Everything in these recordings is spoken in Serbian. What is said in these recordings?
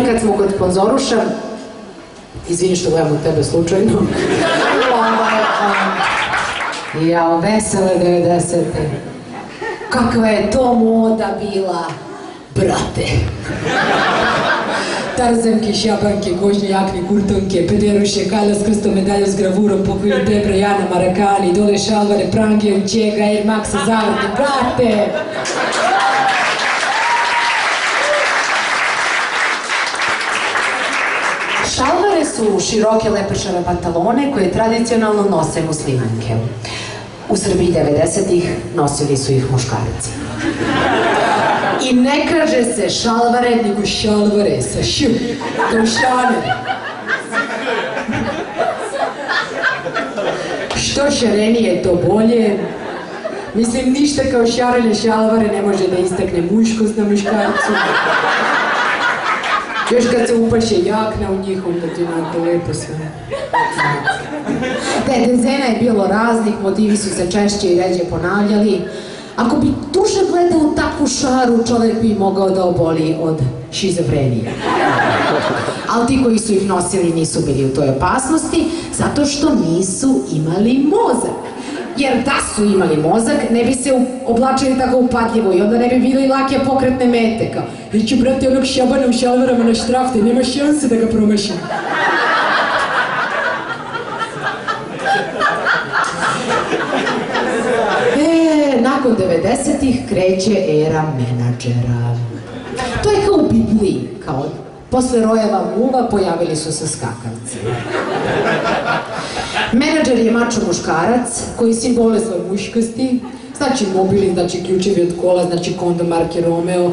I kad smo kod sponzoruša, izvini što gledam u tebe slučajno, jao, vesele 90-te, kakva je to moda bila, brate. Tarzanke, šjabanke, kožne jakne, kurtonke, pederuše, kalja s krstom, medalju s gravurom, pokojno Debra, Jana, Marakani, dole šalvare, prange, učega, Air Maxa, zavrte, brate! Šalvare su široke lepešave pantalone koje tradicionalno nose muslimanke. U Srbiji 90-ih nosili su ih muškarci. I ne kaže se šalvare, nego šalvare sa š, kao šane. Što šarenije, to bolje. Mislim, ništa kao šarene šalvare ne može da istakne muškost na muškarcu. Još kad se upaše jakna u njih, onda ti onako lepo sve. Dezena je bilo raznih, motivi su se češće i ređe ponavljali. Ako bi duže gledao u takvu šaru, čovjek bi mogao da oboli od šizofrenije. Ali ti koji su ih nosili nisu bili u toj opasnosti, zato što nisu imali mozak. Jer da su imali mozak, ne bi se oblačili tako upadljivo i onda ne bi bili lake pokretne mete, kao jer ću brati onog šabana u šalvarama na štrafte, nema šanse da ga promašim. Nakon 90-ih kreće era menadžera. To je kao u Bibliji, kao posle rojeva muva pojavili su se skakavci. Menadžer je mačo muškarac koji simbolizuje muškosti, znači mobili, znači ključevi od kola, znači kondom marke Romeo,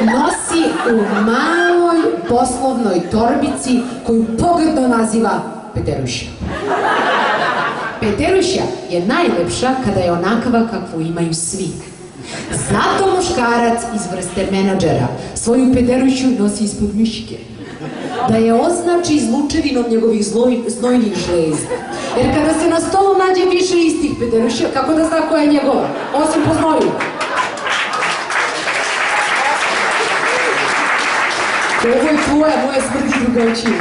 nosi u maloj poslovnoj torbici koju pogrdno naziva pederuša. Pederuša je najlepša kada je onakva kakvu imaju svi. Zato muškarac iz vrste menadžera svoju pederušu nosi ispod miške. Da je označi izlučevinom njegovih znojnih žlezda. Jer kada se na stolu nađe više istih pederuša, kako da zna koja je njegova? Osim po znoju. Ovo je tvoja, moja smrti drugačija.